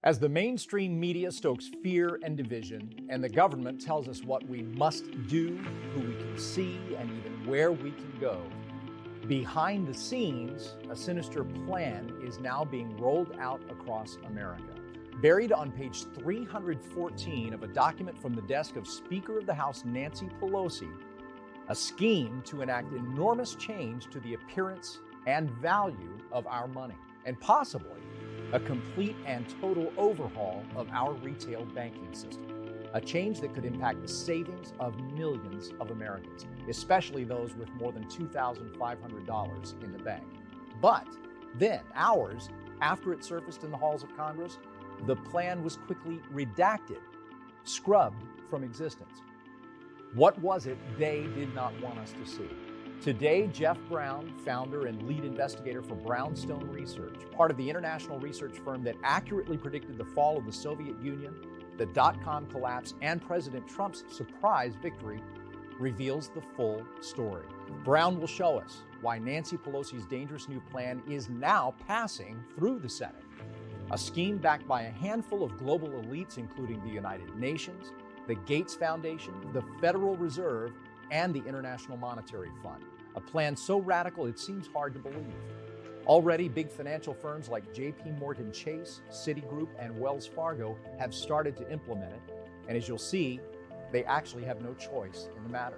As the mainstream media stokes fear and division, and the government tells us what we must do, who we can see, and even where we can go, behind the scenes, a sinister plan is now being rolled out across America. Buried on page 314 of a document from the desk of Speaker of the House Nancy Pelosi, a scheme to enact enormous change to the appearance and value of our money, and possibly a complete and total overhaul of our retail banking system. A change that could impact the savings of millions of Americans, especially those with more than $2,500 in the bank. But then, hours after it surfaced in the halls of Congress, the plan was quickly redacted, scrubbed from existence. What was it they did not want us to see? Today, Jeff Brown, founder and lead investigator for Brownstone Research, part of the international research firm that accurately predicted the fall of the Soviet Union, the dot-com collapse, and President Trump's surprise victory, reveals the full story. Brown will show us why Nancy Pelosi's dangerous new plan is now passing through the Senate. A scheme backed by a handful of global elites, including the United Nations, the Gates Foundation, the Federal Reserve, and the International Monetary Fund. A plan so radical it seems hard to believe. Already, big financial firms like JP Morgan Chase, Citigroup, and Wells Fargo have started to implement it. And as you'll see, they actually have no choice in the matter.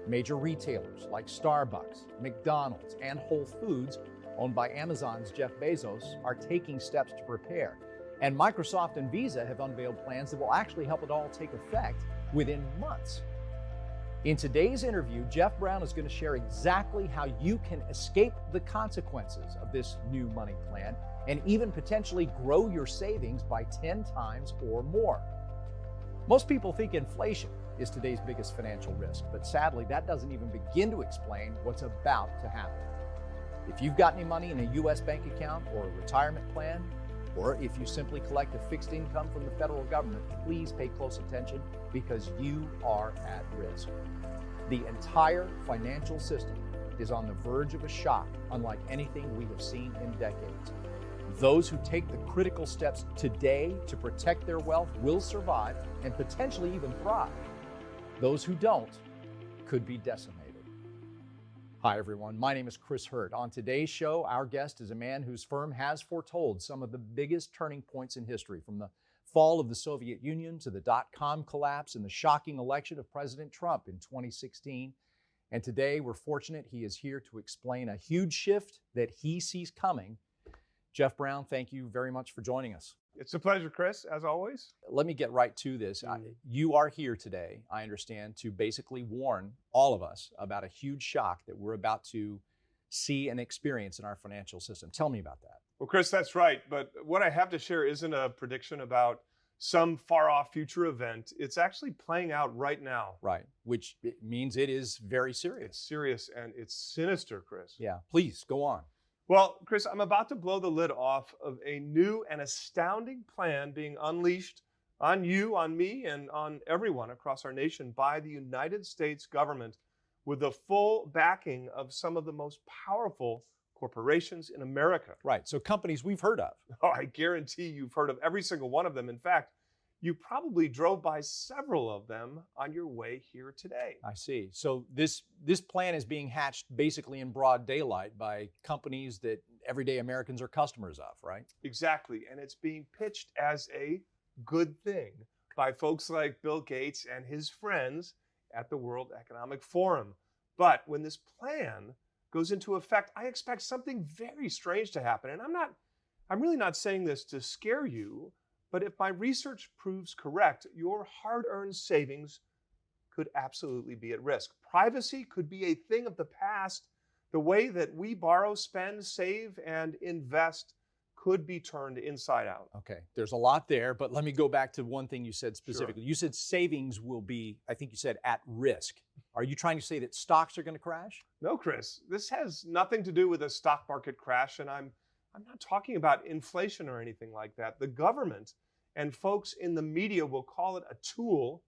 Major retailers like Starbucks, McDonald's, and Whole Foods, owned by Amazon's Jeff Bezos, are taking steps to prepare. And Microsoft and Visa have unveiled plans that will actually help it all take effect within months. In today's interview, Jeff Brown is going to share exactly how you can escape the consequences of this new money plan and even potentially grow your savings by 10 times or more. Most people think inflation is today's biggest financial risk, but sadly, that doesn't even begin to explain what's about to happen. If you've got any money in a U.S. bank account or a retirement plan, or if you simply collect a fixed income from the federal government, please pay close attention because you are at risk. The entire financial system is on the verge of a shock unlike anything we have seen in decades. Those who take the critical steps today to protect their wealth will survive and potentially even thrive. Those who don't could be decimated. Hi, everyone. My name is Chris Hurt. On today's show, our guest is a man whose firm has foretold some of the biggest turning points in history, from the fall of the Soviet Union to the dot-com collapse and the shocking election of President Trump in 2016. And today, we're fortunate he is here to explain a huge shift that he sees coming. Jeff Brown, thank you very much for joining us. It's a pleasure, Chris, as always. Let me get right to this. You are here today, I understand, to basically warn all of us about a huge shock that we're about to see and experience in our financial system. Tell me about that. Well, Chris, that's right. But what I have to share isn't a prediction about some far-off future event. It's actually playing out right now. Right, which means it is very serious. It's serious and it's sinister, Chris. Yeah, please, go on. Well, Chris, I'm about to blow the lid off of a new and astounding plan being unleashed on you, on me, and on everyone across our nation by the United States government with the full backing of some of the most powerful corporations in America. Right, so companies we've heard of. Oh, I guarantee you've heard of every single one of them. In fact, you probably drove by several of them on your way here today. I see. So this plan is being hatched basically in broad daylight by companies that everyday Americans are customers of, right? Exactly. And it's being pitched as a good thing by folks like Bill Gates and his friends at the World Economic Forum. But when this plan goes into effect, I expect something very strange to happen. And I'm really not saying this to scare you, but if my research proves correct, your hard-earned savings could absolutely be at risk. Privacy could be a thing of the past. The way that we borrow, spend, save, and invest could be turned inside out. Okay, there's a lot there, but let me go back to one thing you said specifically. Sure. You said savings will be, I think you said, at risk. Are you trying to say that stocks are going to crash? No, Chris. This has nothing to do with a stock market crash, and I'm not talking about inflation or anything like that. The government and folks in the media will call it a tool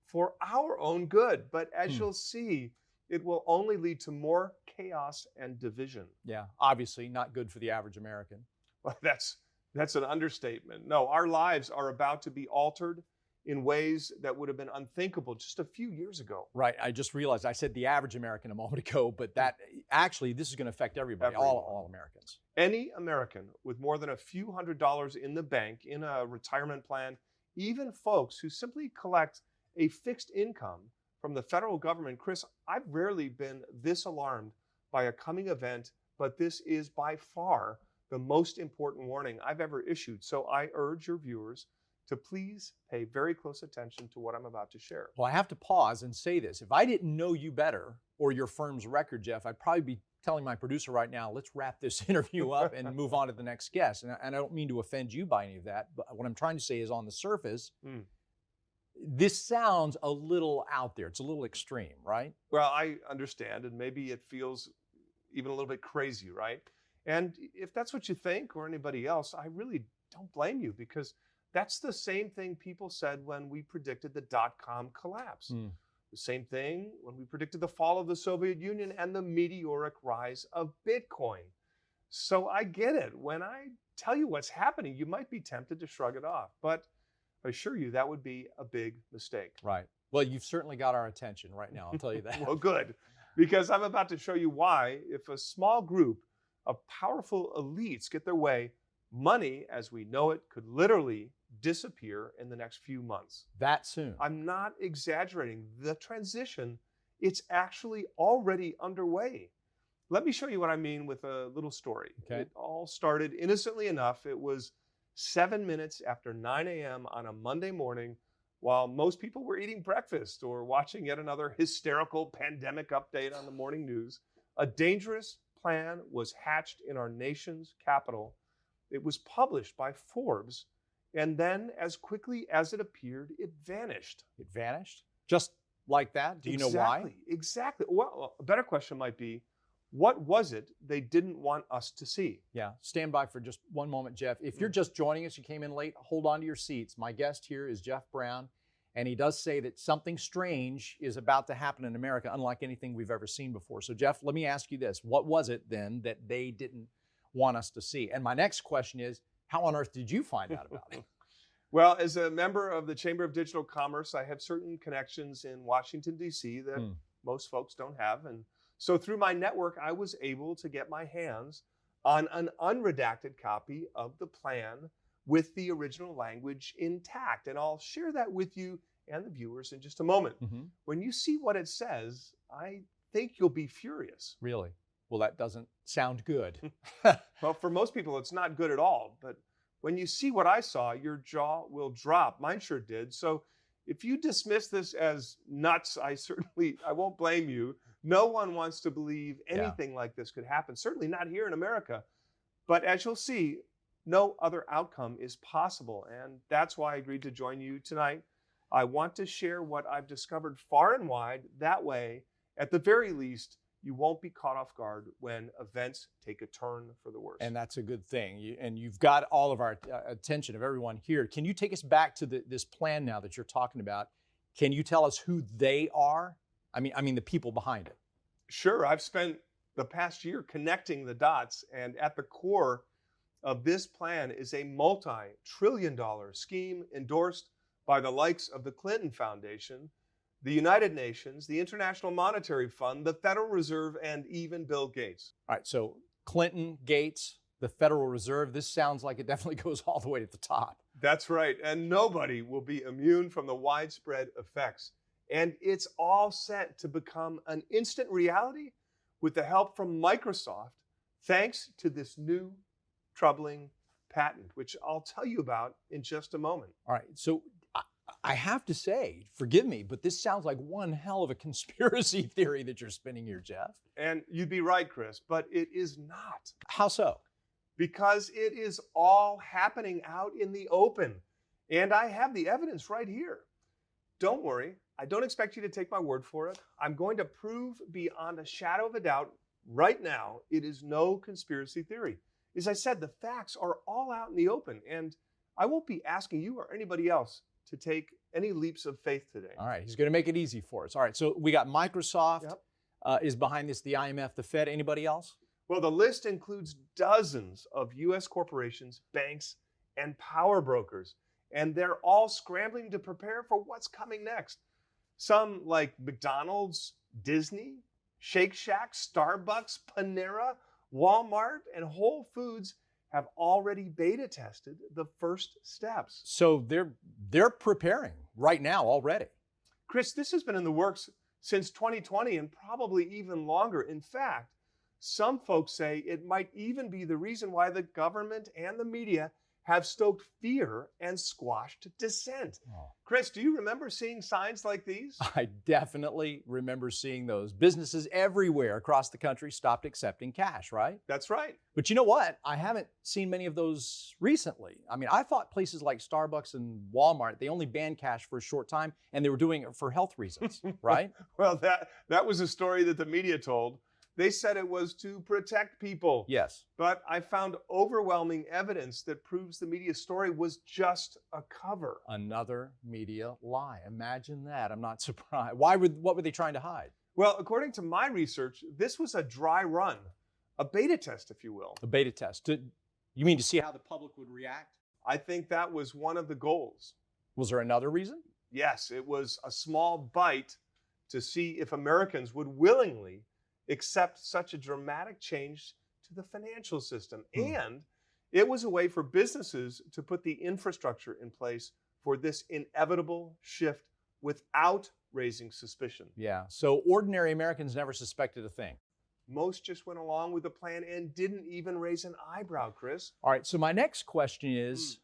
for our own good. But as you'll see, it will only lead to more chaos and division. Yeah, obviously not good for the average American. Well, that's That's an understatement. No, our lives are about to be altered in ways that would have been unthinkable just a few years ago. Right. I just realized I said the average American a moment ago, but that actually, this is going to affect everybody, all Americans. Any American with more than a few $100s in the bank, in a retirement plan, even folks who simply collect a fixed income from the federal government. Chris, I've rarely been this alarmed by a coming event, but this is by far the most important warning I've ever issued. So I urge your viewers to please pay very close attention to what I'm about to share. Well, I have to pause and say this. If I didn't know you better or your firm's record, Jeff, I'd probably be telling my producer right now, let's wrap this interview up and move on to the next guest. And I don't mean to offend you by any of that, but what I'm trying to say is on the surface, this sounds a little out there. It's a little extreme, right? Well, I understand, and maybe it feels even a little bit crazy, right? And if that's what you think or anybody else, I really don't blame you, because that's the same thing people said when we predicted the dot-com collapse. The same thing when we predicted the fall of the Soviet Union and the meteoric rise of Bitcoin. So I get it. When I tell you what's happening, you might be tempted to shrug it off, but I assure you that would be a big mistake. Right. Well, you've certainly got our attention right now, I'll tell you that. Well, good, because I'm about to show you why, if a small group of powerful elites get their way, money as we know it could literally disappear in the next few months. That soon? I'm not exaggerating. The transition, it's actually already underway. Let me show you what I mean with a little story. Okay. It all started innocently enough. It was 7 minutes after 9 a.m. on a Monday morning, while most people were eating breakfast or watching yet another hysterical pandemic update on the morning news. A dangerous plan was hatched in our nation's capital. It was published by Forbes, and then as quickly as it appeared, it vanished. It vanished? Just like that? Do you know why? Exactly. Well, a better question might be, what was it they didn't want us to see? Yeah, stand by for just one moment, Jeff. If you're just joining us, you came in late, hold on to your seats. My guest here is Jeff Brown, and he does say that something strange is about to happen in America, unlike anything we've ever seen before. So, Jeff, let me ask you this. What was it then that they didn't want us to see? And my next question is, how on earth did you find out about it? Well, as a member of the Chamber of Digital Commerce, I have certain connections in Washington, D.C. that most folks don't have. And so through my network, I was able to get my hands on an unredacted copy of the plan with the original language intact. And I'll share that with you and the viewers in just a moment. When you see what it says, I think you'll be furious. Really? Well, that doesn't sound good. Well, for most people, it's not good at all. But when you see what I saw, your jaw will drop. Mine sure did. So if you dismiss this as nuts, I won't blame you. No one wants to believe anything like this could happen, certainly not here in America. But as you'll see, no other outcome is possible. And that's why I agreed to join you tonight. I want to share what I've discovered far and wide. That way, at the very least, you won't be caught off guard when events take a turn for the worse. And that's a good thing. You've got all of our attention of everyone here. Can you take us back to this plan now that you're talking about? Can you tell us who they are? I mean the people behind it. Sure. I've spent the past year connecting the dots, and at the core of this plan is a multi-trillion-dollar scheme endorsed by the likes of the Clinton Foundation, the United Nations, the International Monetary Fund, the Federal Reserve, and even Bill Gates. All right, so Clinton, Gates, the Federal Reserve, this sounds like it definitely goes all the way to the top. That's right, and nobody will be immune from the widespread effects. And it's all set to become an instant reality with the help from Microsoft, thanks to this new troubling patent, which I'll tell you about in just a moment. All right, so I have to say, forgive me, but this sounds like one hell of a conspiracy theory that you're spinning here, Jeff. And you'd be right, Chris, but it is not. How so? Because it is all happening out in the open. And I have the evidence right here. Don't worry, I don't expect you to take my word for it. I'm going to prove beyond a shadow of a doubt right now it is no conspiracy theory. As I said, the facts are all out in the open, and I won't be asking you or anybody else to take any leaps of faith today. All right, he's going to make it easy for us. All right, so we got Microsoft is behind this, the IMF, the Fed. Anybody else? Well, the list includes dozens of U.S. corporations, banks, and power brokers. And they're all scrambling to prepare for what's coming next. Some like McDonald's, Disney, Shake Shack, Starbucks, Panera, Walmart, and Whole Foods have already beta tested the first steps. So they're preparing right now already. Chris, this has been in the works since 2020 and probably even longer. In fact, some folks say it might even be the reason why the government and the media have stoked fear and squashed dissent. Oh. Chris, do you remember seeing signs like these? I definitely remember seeing those. Businesses everywhere across the country stopped accepting cash, right? That's right. But you know what? I haven't seen many of those recently. I mean, I thought places like Starbucks and Walmart, they only banned cash for a short time and they were doing it for health reasons, right? Well, that was a story that the media told. They said it was to protect people. Yes. But I found overwhelming evidence that proves the media story was just a cover. Another media lie. Imagine that. I'm not surprised. What were they trying to hide? Well, according to my research, this was a dry run, a beta test, if you will. A beta test. You mean to see how the public would react? I think that was one of the goals. Was there another reason? Yes, it was a small bite to see if Americans would willingly accept such a dramatic change to the financial system. And it was a way for businesses to put the infrastructure in place for this inevitable shift without raising suspicion. Yeah. So ordinary Americans never suspected a thing. Most just went along with the plan and didn't even raise an eyebrow, Chris. All right. So my next question is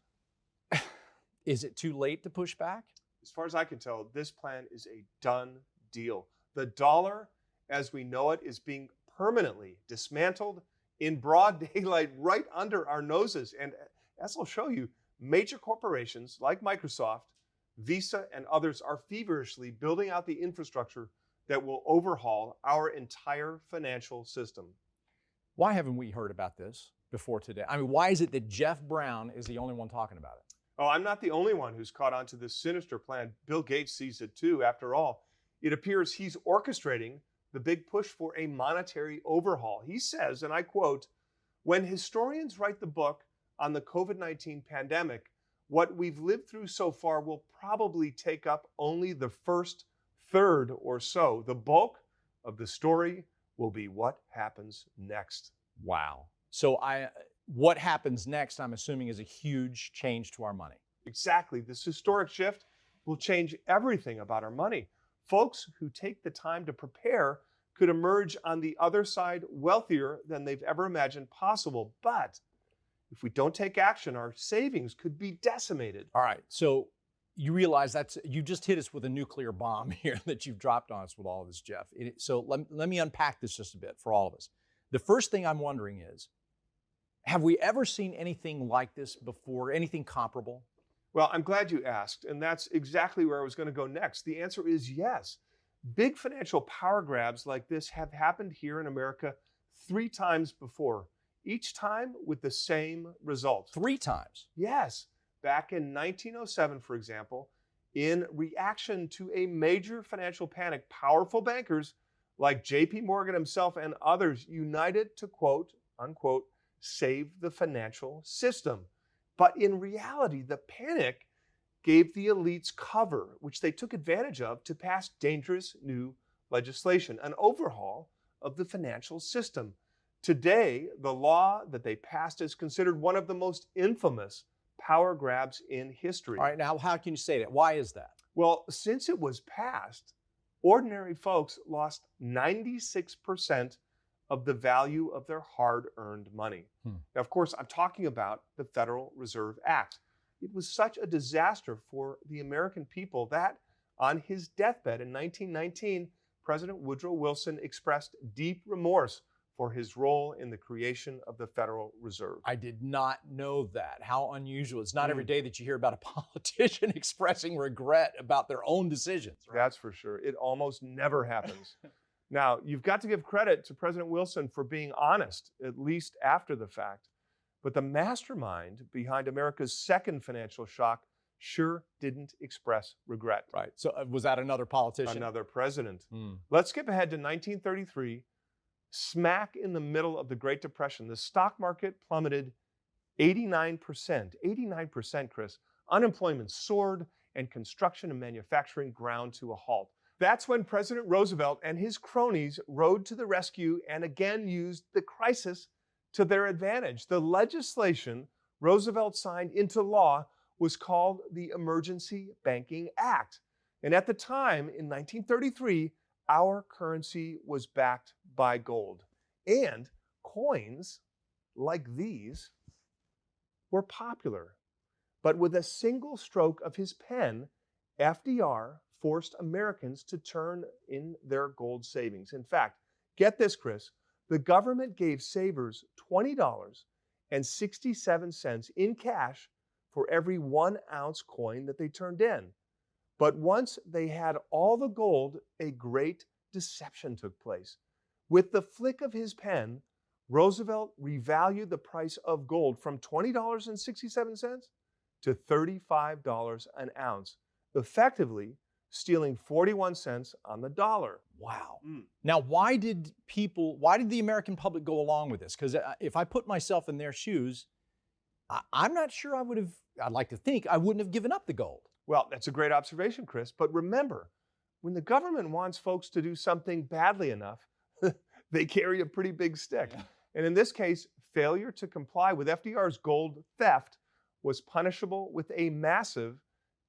it too late to push back? As far as I can tell, this plan is a done deal. The dollar as we know it is being permanently dismantled in broad daylight right under our noses. And as I'll show you, major corporations like Microsoft, Visa, and others are feverishly building out the infrastructure that will overhaul our entire financial system. Why haven't we heard about this before today? I mean, why is it that Jeff Brown is the only one talking about it? Oh, I'm not the only one who's caught on to this sinister plan. Bill Gates sees it too. After all, it appears he's orchestrating the big push for a monetary overhaul. He says, and I quote, "When historians write the book on the COVID-19 pandemic, what we've lived through so far will probably take up only the first third or so. The bulk of the story will be what happens next." Wow. So what happens next, I'm assuming, is a huge change to our money. Exactly. This historic shift will change everything about our money. Folks who take the time to prepare could emerge on the other side wealthier than they've ever imagined possible. But if we don't take action, our savings could be decimated. All right. So you realize you just hit us with a nuclear bomb here that you've dropped on us with all of this, Jeff. So let me unpack this just a bit for all of us. The first thing I'm wondering is, have we ever seen anything like this before, anything comparable? Well, I'm glad you asked, and that's exactly where I was going to go next. The answer is yes. Big financial power grabs like this have happened here in America 3 times before, each time with the same result. 3 times? Yes. Back in 1907, for example, in reaction to a major financial panic, powerful bankers like J.P. Morgan himself and others united to, quote, unquote, save the financial system. But in reality, the panic gave the elites cover, which they took advantage of to pass dangerous new legislation, an overhaul of the financial system. Today, the law that they passed is considered one of the most infamous power grabs in history. All right, now how can you say that? Why is that? Well, since it was passed, ordinary folks lost 96% of the value of their hard-earned money. Now, of course, I'm talking about the Federal Reserve Act. It was such a disaster for the American people that on his deathbed in 1919, President Woodrow Wilson expressed deep remorse for his role in the creation of the Federal Reserve. I did not know that. How unusual. It's not every day that you hear about a politician expressing regret about their own decisions. Right? That's for sure. It almost never happens. Now, you've got to give credit to President Wilson for being honest, at least after the fact. But the mastermind behind America's second financial shock sure didn't express regret. Right. So was that another politician? Another president. Let's skip ahead to 1933, smack in the middle of the Great Depression. The stock market plummeted 89%, Chris. Unemployment soared and construction and manufacturing ground to a halt. That's when President Roosevelt and his cronies rode to the rescue and again used the crisis to their advantage. The legislation Roosevelt signed into law was called the Emergency Banking Act. And at the time, in 1933, our currency was backed by gold. And coins like these were popular. But with a single stroke of his pen, FDR forced Americans to turn in their gold savings. In fact, get this, Chris, the government gave savers $20.67 in cash for every 1 ounce coin that they turned in. But once they had all the gold, a great deception took place. With the flick of his pen, Roosevelt revalued the price of gold from $20.67 to $35 an ounce, effectively stealing 41 cents on the dollar. Wow. Now, why did the American public go along with this? Because if I put myself in their shoes, I'm not sure I'd like to think I wouldn't have given up the gold. Well, that's a great observation, Chris. But remember, when the government wants folks to do something badly enough, they carry a pretty big stick. Yeah. And in this case, failure to comply with FDR's gold theft was punishable with a massive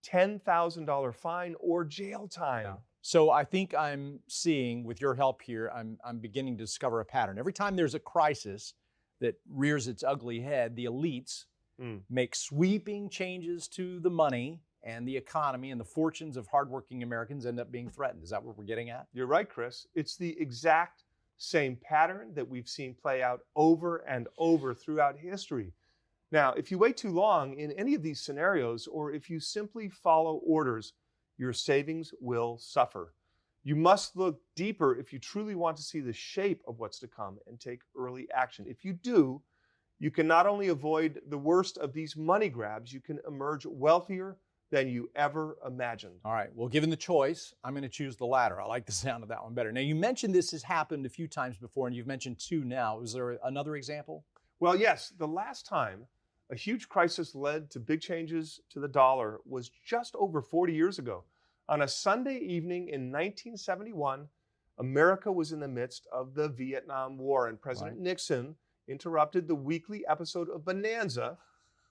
$10,000 fine or jail time. Yeah. So I think I'm seeing, with your help here, I'm beginning to discover a pattern. Every time there's a crisis that rears its ugly head, the elites make sweeping changes to the money and the economy, and the fortunes of hardworking Americans end up being threatened. Is that what we're getting at? You're right, Chris. It's the exact same pattern that we've seen play out over and over throughout history. Now, if you wait too long in any of these scenarios, or if you simply follow orders, your savings will suffer. You must look deeper if you truly want to see the shape of what's to come and take early action. If you do, you can not only avoid the worst of these money grabs, you can emerge wealthier than you ever imagined. All right, well, given the choice, I'm going to choose the latter. I like the sound of that one better. Now, you mentioned this has happened a few times before, and you've mentioned two now. Is there another example? Well, yes. The last time a huge crisis led to big changes to the dollar was just over 40 years ago. On a Sunday evening in 1971, America was in the midst of the Vietnam War, and President Nixon interrupted the weekly episode of Bonanza,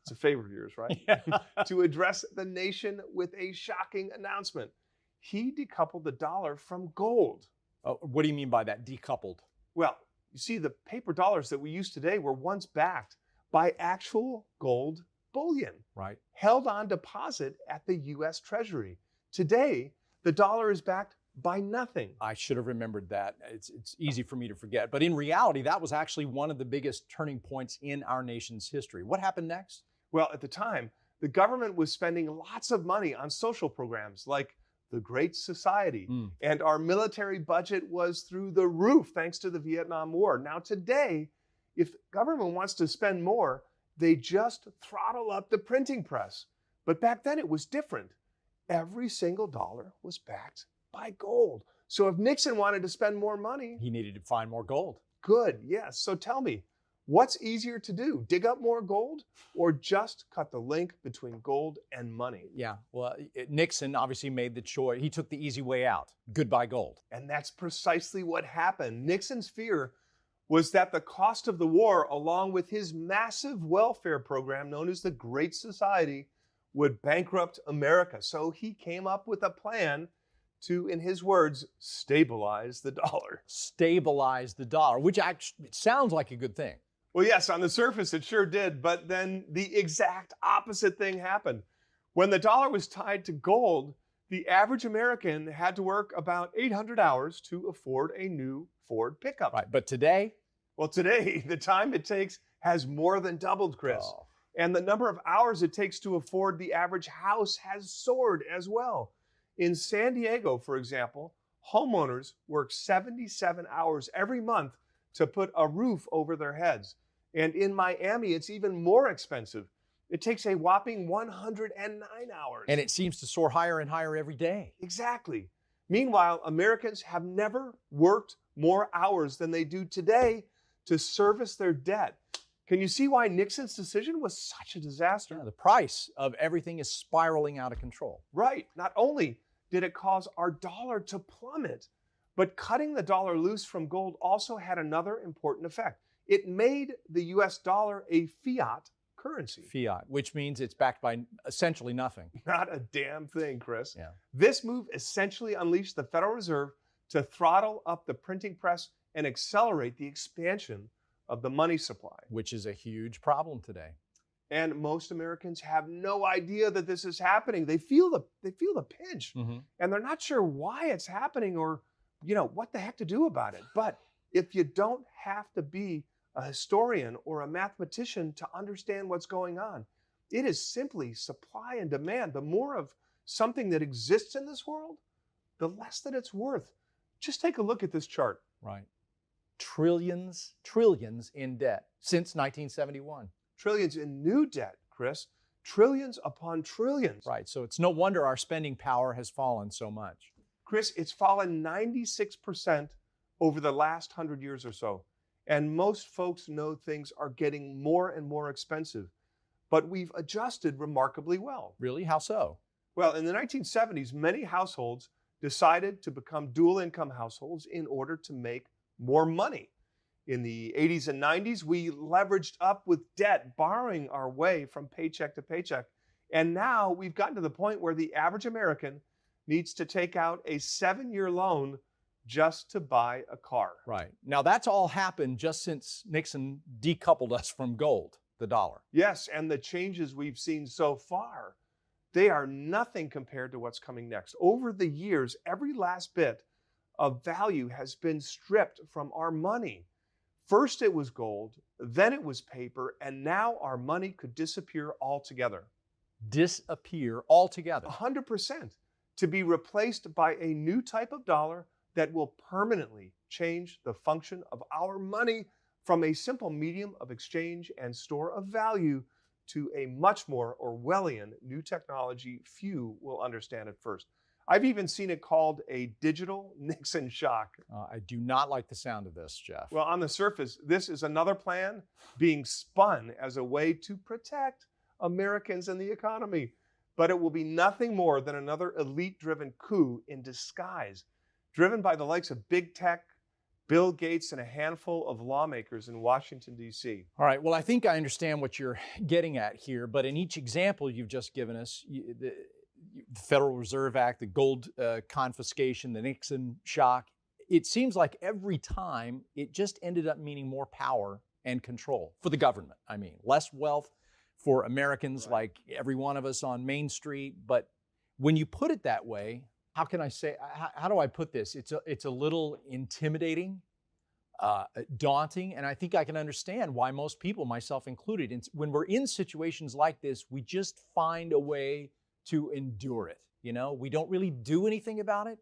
it's a favorite of yours, right? Yeah. To address the nation with a shocking announcement. He decoupled the dollar from gold. Oh, what do you mean by that, decoupled? Well, you see, the paper dollars that we use today were once backed by actual gold bullion, right, held on deposit at the U.S. Treasury. Today, the dollar is backed by nothing. I should have remembered that. It's easy for me to forget. But in reality, that was actually one of the biggest turning points in our nation's history. What happened next? Well, at the time, the government was spending lots of money on social programs like the Great Society, and our military budget was through the roof thanks to the Vietnam War. Now today, if the government wants to spend more, they just throttle up the printing press. But back then it was different. Every single dollar was backed by gold. So if Nixon wanted to spend more money, he needed to find more gold. Good, yes. So tell me, what's easier to do? Dig up more gold or just cut the link between gold and money? Yeah, well, Nixon obviously made the choice. He took the easy way out. Goodbye gold. And that's precisely what happened. Nixon's fear was that the cost of the war, along with his massive welfare program known as the Great Society, would bankrupt America. So he came up with a plan to, in his words, stabilize the dollar. Stabilize the dollar, which actually sounds like a good thing. Well, yes, on the surface it sure did, but then the exact opposite thing happened. When the dollar was tied to gold, the average American had to work about 800 hours to afford a new Ford pickup. Right, but today? Well, today, the time it takes has more than doubled, Chris. Oh. And the number of hours it takes to afford the average house has soared as well. In San Diego, for example, homeowners work 77 hours every month to put a roof over their heads. And in Miami, it's even more expensive. It takes a whopping 109 hours. And it seems to soar higher and higher every day. Exactly. Meanwhile, Americans have never worked more hours than they do today to service their debt. Can you see why Nixon's decision was such a disaster? Yeah, the price of everything is spiraling out of control. Right. Not only did it cause our dollar to plummet, but cutting the dollar loose from gold also had another important effect. It made the US dollar a fiat currency. Fiat, which means it's backed by essentially nothing. Not a damn thing, Chris. Yeah. This move essentially unleashed the Federal Reserve to throttle up the printing press and accelerate the expansion of the money supply. Which is a huge problem today. And most Americans have no idea that this is happening. They feel the pinch, and they're not sure why it's happening or, what the heck to do about it. But if you don't have to be a historian or a mathematician to understand what's going on, it is simply supply and demand. The more of something that exists in this world, the less that it's worth. Just take a look at this chart. Right. Trillions in debt since 1971. Trillions in new debt, Chris. Trillions upon trillions. Right. So it's no wonder our spending power has fallen so much. Chris, it's fallen 96% over the last 100 years or so. And most folks know things are getting more and more expensive. But we've adjusted remarkably well. Really? How so? Well, in the 1970s, many households decided to become dual income households in order to make more money. In the 80s and 90s, we leveraged up with debt, borrowing our way from paycheck to paycheck. And now we've gotten to the point where the average American needs to take out a 7-year loan just to buy a car. Right. Now that's all happened just since Nixon decoupled us from gold, the dollar. Yes, and the changes we've seen so far, they are nothing compared to what's coming next. Over the years, every last bit of value has been stripped from our money. First it was gold, then it was paper, and now our money could disappear altogether. Disappear altogether. 100%. To be replaced by a new type of dollar that will permanently change the function of our money from a simple medium of exchange and store of value to a much more Orwellian new technology few will understand at first. I've even seen it called a digital Nixon shock. I do not like the sound of this, Jeff. Well, on the surface, this is another plan being spun as a way to protect Americans and the economy. But it will be nothing more than another elite-driven coup in disguise, driven by the likes of big tech, Bill Gates, and a handful of lawmakers in Washington, D.C. All right, well, I think I understand what you're getting at here, but in each example you've just given us, the Federal Reserve Act, the gold confiscation, the Nixon shock, it seems like every time it just ended up meaning more power and control for the government. I mean, less wealth for Americans like every one of us on Main Street. But when you put it that way, how can I say, how do I put this? It's a little intimidating, daunting, and I think I can understand why most people, myself included, when we're in situations like this, we just find a way to endure it. We don't really do anything about it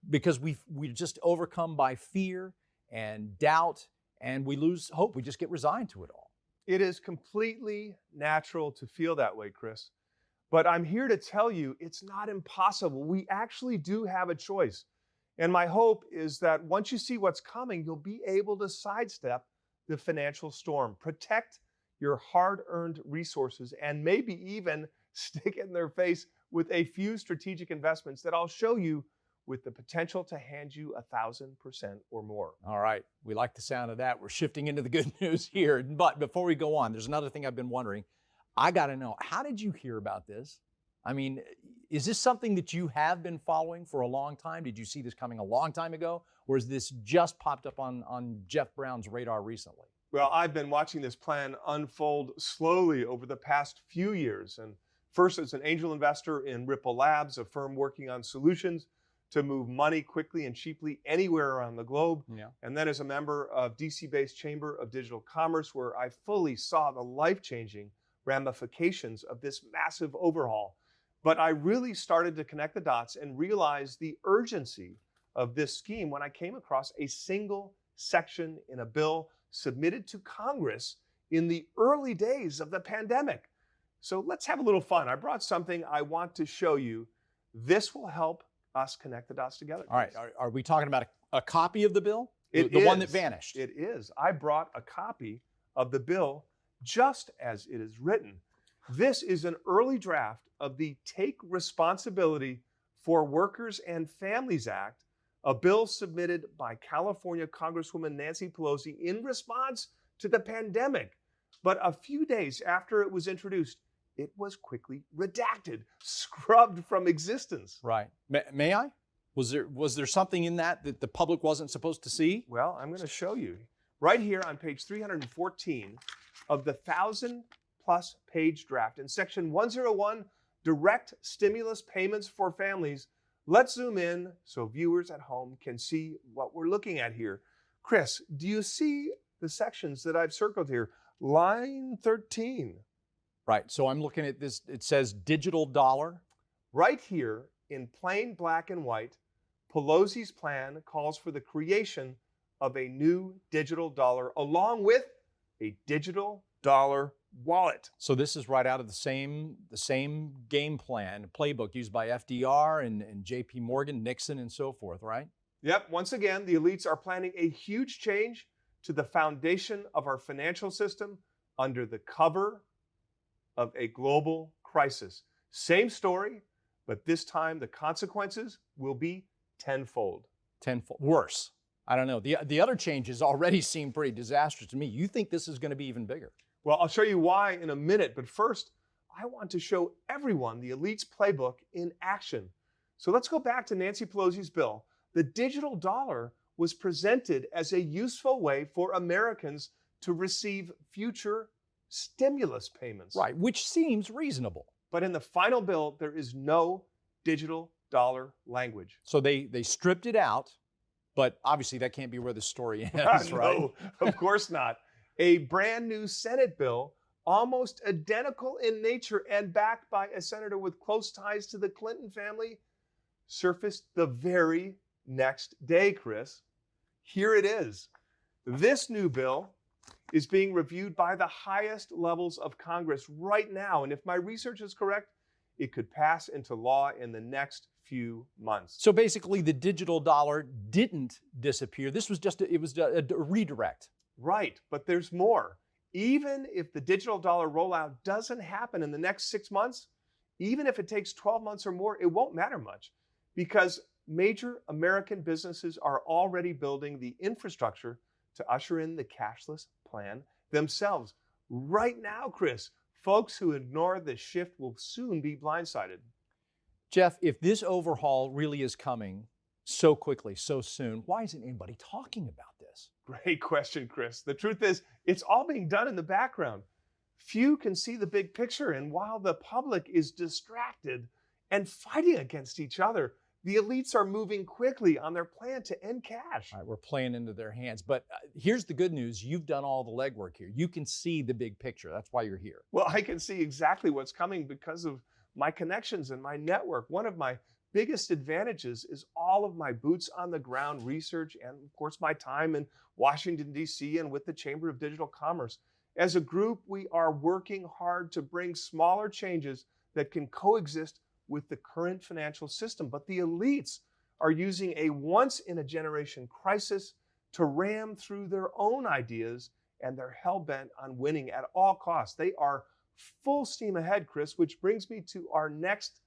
because we're just overcome by fear and doubt, and we lose hope. We just get resigned to it all. It is completely natural to feel that way, Chris. But I'm here to tell you it's not impossible. We actually do have a choice. And my hope is that once you see what's coming, you'll be able to sidestep the financial storm, protect your hard-earned resources, and maybe even stick it in their face with a few strategic investments that I'll show you with the potential to hand you 1,000% or more. All right, we like the sound of that. We're shifting into the good news here. But before we go on, there's another thing I've been wondering. I got to know, how did you hear about this? I mean, is this something that you have been following for a long time? Did you see this coming a long time ago? Or is this just popped up on Jeff Brown's radar recently? Well, I've been watching this plan unfold slowly over the past few years. And first as an angel investor in Ripple Labs, a firm working on solutions to move money quickly and cheaply anywhere around the globe. Yeah. And then as a member of DC-based Chamber of Digital Commerce, where I fully saw the life-changing ramifications of this massive overhaul. But I really started to connect the dots and realize the urgency of this scheme when I came across a single section in a bill submitted to Congress in the early days of the pandemic. So let's have a little fun. I brought something I want to show you. This will help us connect the dots together. All right, are we talking about a copy of the bill? The one that vanished? It is. I brought a copy of the bill just as it is written. This is an early draft of the Take Responsibility for Workers and Families Act, a bill submitted by California Congresswoman Nancy Pelosi in response to the pandemic. But a few days after it was introduced, it was quickly redacted, scrubbed from existence. Right. May I? Was there something in that the public wasn't supposed to see? Well, I'm going to show you. Right here on page 314 of the 1,000-plus page draft, in section 101, direct stimulus payments for families. Let's zoom in so viewers at home can see what we're looking at here. Chris, do you see the sections that I've circled here? Line 13. Right. So I'm looking at this. It says digital dollar. Right here in plain black and white, Pelosi's plan calls for the creation of a new digital dollar along with a digital dollar wallet. So this is right out of the same game plan, playbook used by FDR and JP Morgan, Nixon, and so forth, right? Yep. Once again, the elites are planning a huge change to the foundation of our financial system under the cover of a global crisis. Same story, but this time the consequences will be tenfold. Tenfold. Worse. I don't know. The other changes already seem pretty disastrous to me. You think this is going to be even bigger? Well, I'll show you why in a minute, but first, I want to show everyone the elite's playbook in action. So let's go back to Nancy Pelosi's bill. The digital dollar was presented as a useful way for Americans to receive future stimulus payments. Right, which seems reasonable. But in the final bill, there is no digital dollar language. So they stripped it out, but obviously that can't be where the story ends, right? No, of course not. A brand new Senate bill, almost identical in nature and backed by a senator with close ties to the Clinton family, surfaced the very next day, Chris. Here it is. This new bill is being reviewed by the highest levels of Congress right now. And if my research is correct, it could pass into law in the next few months. So basically the digital dollar didn't disappear. This was just a redirect. Right, but there's more. Even if the digital dollar rollout doesn't happen in the next 6 months, even if it takes 12 months or more, it won't matter much because major American businesses are already building the infrastructure to usher in the cashless plan themselves. Right now, Chris, folks who ignore the shift will soon be blindsided. Jeff, if this overhaul really is coming so quickly, so soon, why isn't anybody talking about this? Great question, Chris. The truth is, it's all being done in the background. Few can see the big picture, and while the public is distracted and fighting against each other, the elites are moving quickly on their plan to end cash. All right, we're playing into their hands. But here's the good news. You've done all the legwork here. You can see the big picture. That's why you're here. Well, I can see exactly what's coming because of my connections and my network. One of my biggest advantages is all of my boots on the ground research and, of course, my time in Washington, D.C. and with the Chamber of Digital Commerce. As a group, we are working hard to bring smaller changes that can coexist with the current financial system. But the elites are using a once-in-a-generation crisis to ram through their own ideas, and they're hell-bent on winning at all costs. They are full steam ahead, Chris, which brings me to our next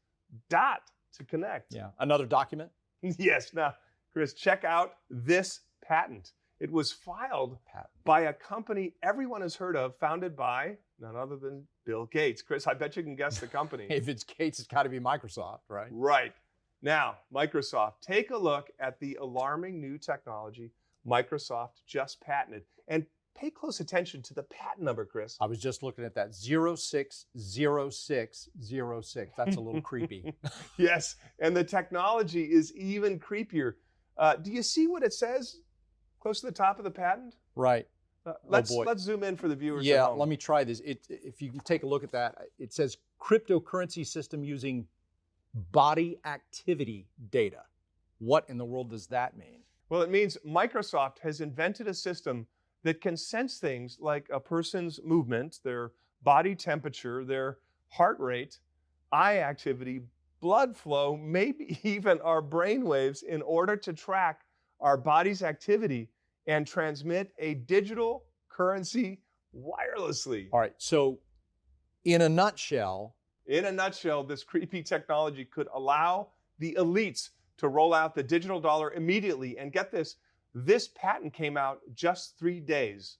dot to connect. Yeah, another document? Yes. Now, Chris, check out this patent. It was filed by a company everyone has heard of, founded by none other than Bill Gates. Chris, I bet you can guess the company. If it's Gates, it's got to be Microsoft, right? Right. Now, Microsoft, take a look at the alarming new technology Microsoft just patented. And pay close attention to the patent number, Chris. I was just looking at that, 060606. That's a little creepy. Yes, and the technology is even creepier. Do you see what it says close to the top of the patent? Right. Let's zoom in for the viewers. Yeah, at home. let me try this. If you can take a look at that, it says cryptocurrency system using body activity data. What in the world does that mean? Well, it means Microsoft has invented a system that can sense things like a person's movement, their body temperature, their heart rate, eye activity, blood flow, maybe even our brain waves in order to track our body's activity and transmit a digital currency wirelessly. All right. So, in a nutshell, This creepy technology could allow the elites to roll out the digital dollar immediately. And get this patent came out just 3 days.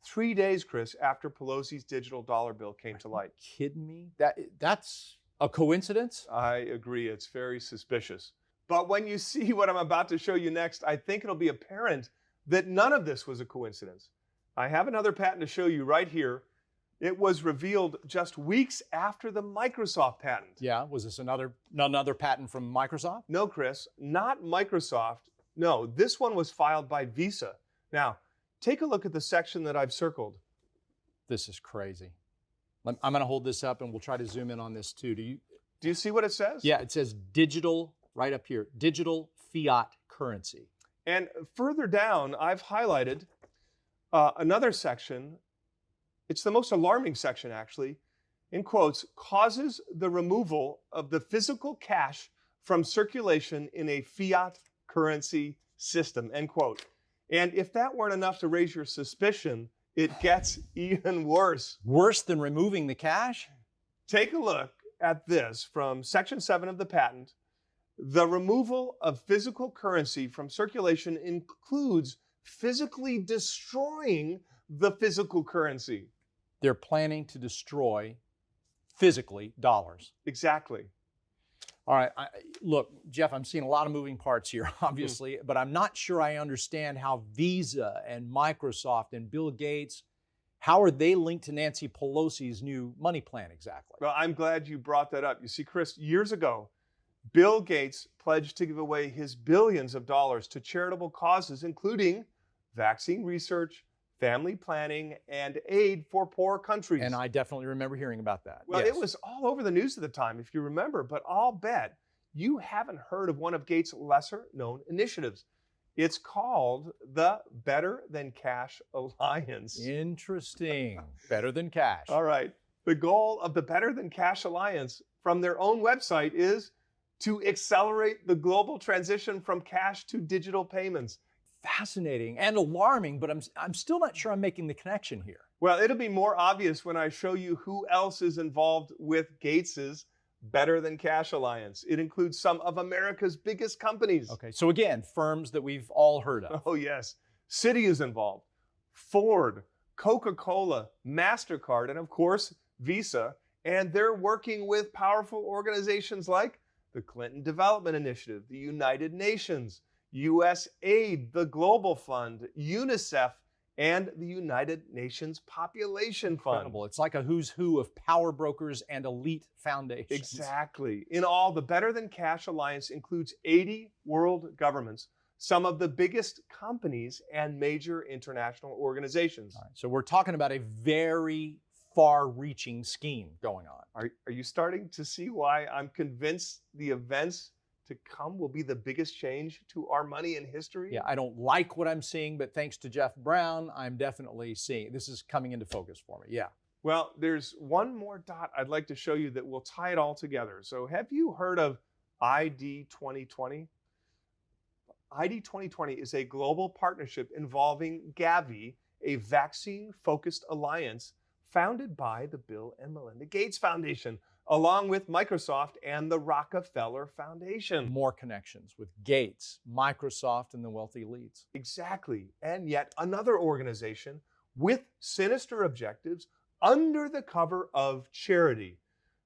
3 days, Chris, after Pelosi's digital dollar bill came to light. kidding me? That's a coincidence? I agree. It's very suspicious. But when you see what I'm about to show you next, I think it'll be apparent that none of this was a coincidence. I have another patent to show you right here. It was revealed just weeks after the Microsoft patent. Yeah. Was this another patent from Microsoft? No, Chris, not Microsoft. No, this one was filed by Visa. Now, take a look at the section that I've circled. This is crazy. I'm going to hold this up and we'll try to zoom in on this too. Do you see what it says? Yeah, it says digital right up here, digital fiat currency. And further down, I've highlighted another section. It's the most alarming section, actually. In quotes, causes the removal of the physical cash from circulation in a fiat currency system, end quote. And if that weren't enough to raise your suspicion, it gets even worse. Worse than removing the cash? Take a look at this from Section 7 of the patent. The removal of physical currency from circulation includes physically destroying the physical currency. They're planning to destroy physically dollars. Exactly. All right. Look, Jeff, I'm seeing a lot of moving parts here, obviously, but I'm not sure I understand how Visa and Microsoft and Bill Gates, how are they linked to Nancy Pelosi's new money plan exactly? Well, I'm glad you brought that up. You see, Chris, years ago, Bill Gates pledged to give away his billions of dollars to charitable causes, including vaccine research, family planning, and aid for poor countries. And I definitely remember hearing about that. Well, Yes. It was all over the news at the time, if you remember, but I'll bet you haven't heard of one of Gates' lesser-known initiatives. It's called the Better Than Cash Alliance. Interesting. Better than cash. All right. The goal of the Better Than Cash Alliance from their own website is to accelerate the global transition from cash to digital payments. Fascinating and alarming, but I'm still not sure I'm making the connection here. Well, it'll be more obvious when I show you who else is involved with Gates's Better Than Cash Alliance. It includes some of America's biggest companies. Okay, so again, firms that we've all heard of. Oh, yes. Citi is involved. Ford, Coca-Cola, MasterCard, and of course, Visa. And they're working with powerful organizations like the Clinton Development Initiative, the United Nations, USAID, the Global Fund, UNICEF, and the United Nations Population Fund. Incredible. It's like a who's who of power brokers and elite foundations. Exactly. In all, the Better Than Cash Alliance includes 80 world governments, some of the biggest companies, and major international organizations. All right, so we're talking about a very far-reaching scheme going on. Are you starting to see why I'm convinced the events to come will be the biggest change to our money in history? Yeah, I don't like what I'm seeing, but thanks to Jeff Brown, I'm definitely seeing this is coming into focus for me. Yeah. Well, there's one more dot I'd like to show you that will tie it all together. So have you heard of ID 2020? ID 2020 is a global partnership involving Gavi, a vaccine-focused alliance founded by the Bill and Melinda Gates Foundation, along with Microsoft and the Rockefeller Foundation. More connections with Gates, Microsoft, and the wealthy elites. Exactly. And yet another organization with sinister objectives under the cover of charity.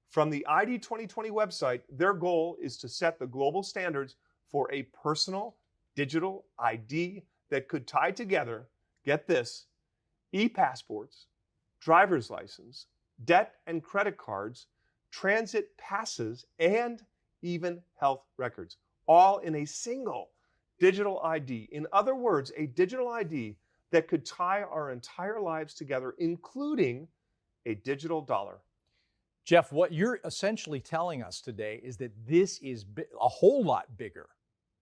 From the ID 2020 website, their goal is to set the global standards for a personal digital ID that could tie together, get this, e-passports, driver's license, debt and credit cards, transit passes, and even health records, all in a single digital ID. In other words, a digital ID that could tie our entire lives together, including a digital dollar. Jeff, what you're essentially telling us today is that this is a whole lot bigger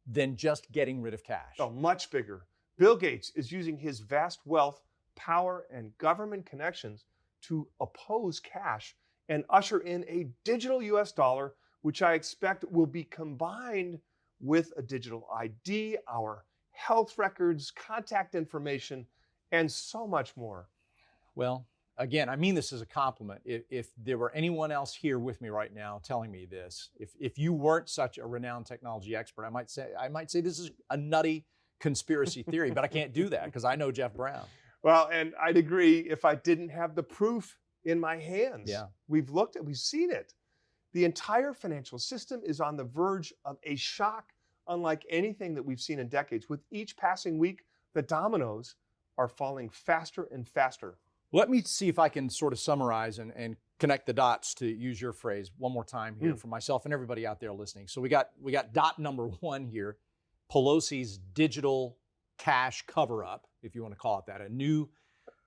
than just getting rid of cash. Oh, much bigger. Bill Gates is using his vast wealth, power, and government connections to oppose cash and usher in a digital US dollar, which I expect will be combined with a digital ID, our health records, contact information, and so much more. Well, again, I mean this as a compliment. If there were anyone else here with me right now telling me this, if you weren't such a renowned technology expert, I might say this is a nutty conspiracy theory, but I can't do that because I know Jeff Brown. Well, and I'd agree if I didn't have the proof in my hands. Yeah. We've looked at, we've seen it. The entire financial system is on the verge of a shock unlike anything that we've seen in decades. With each passing week, the dominoes are falling faster and faster. Let me see if I can sort of summarize and connect the dots, to use your phrase, one more time here for myself and everybody out there listening. So we got dot number one here, Pelosi's digital cash cover-up, if you want to call it that, a new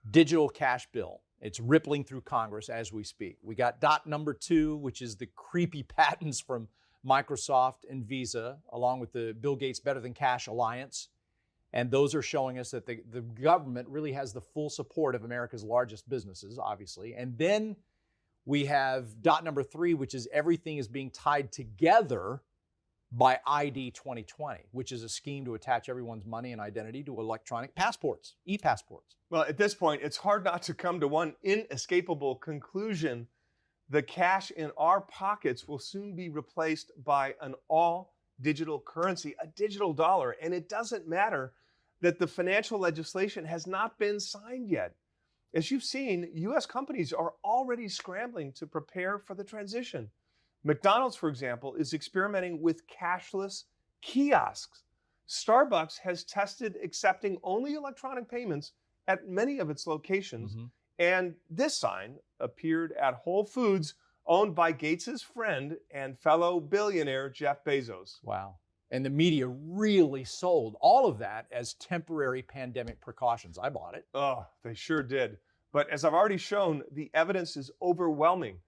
digital cash bill. It's rippling through Congress as we speak. We got dot number two, which is the creepy patents from Microsoft and Visa, along with the Bill Gates Better Than Cash Alliance. And those are showing us that the government really has the full support of America's largest businesses, obviously. And then we have dot number three, which is everything is being tied together by ID 2020, which is a scheme to attach everyone's money and identity to electronic passports, e-passports. Well, at this point, it's hard not to come to one inescapable conclusion. The cash in our pockets will soon be replaced by an all-digital currency, a digital dollar. And it doesn't matter that the financial legislation has not been signed yet. As you've seen, U.S. companies are already scrambling to prepare for the transition. McDonald's, for example, is experimenting with cashless kiosks. Starbucks has tested accepting only electronic payments at many of its locations. And this sign appeared at Whole Foods, owned by Gates's friend and fellow billionaire Jeff Bezos. Wow. And the media really sold all of that as temporary pandemic precautions. I bought it. Oh, they sure did. But as I've already shown, the evidence is overwhelming.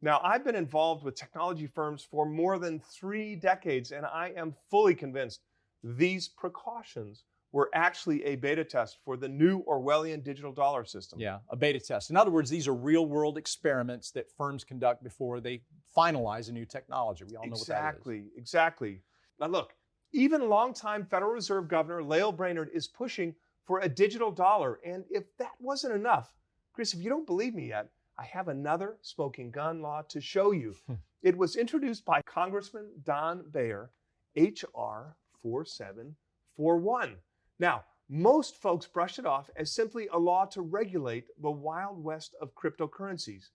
Now, I've been involved with technology firms for more than 3 decades, and I am fully convinced these precautions were actually a beta test for the new Orwellian digital dollar system. Yeah, a beta test. In other words, these are real-world experiments that firms conduct before they finalize a new technology. We all know what that is. Exactly. Now look, even longtime Federal Reserve Governor Lael Brainerd is pushing for a digital dollar. And if that wasn't enough, Chris, if you don't believe me yet, I have another smoking gun law to show you. It was introduced by Congressman Don Bayer, H.R. 4741. Now, most folks brush it off as simply a law to regulate the Wild West of cryptocurrencies.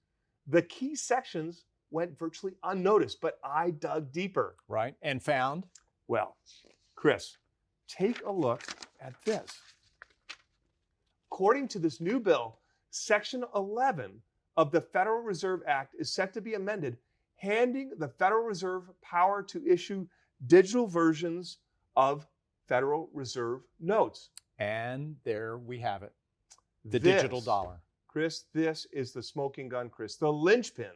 The key sections went virtually unnoticed, but I dug deeper. Right, and found? Well, Chris, take a look at this. According to this new bill, Section 11 of the Federal Reserve Act is set to be amended, handing the Federal Reserve power to issue digital versions of Federal Reserve notes. And there we have it, the digital dollar. Chris, this is the smoking gun, Chris. The linchpin,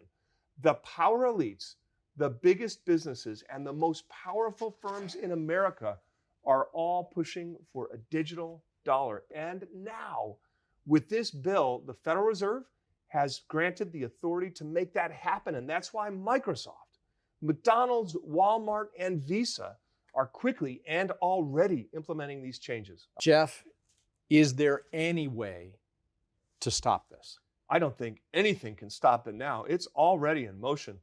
the power elites, the biggest businesses, and the most powerful firms in America are all pushing for a digital dollar. And now, with this bill, the Federal Reserve has granted the authority to make that happen. And that's why Microsoft, McDonald's, Walmart, and Visa are quickly and already implementing these changes. Jeff, is there any way to stop this? I don't think anything can stop it now. It's already in motion.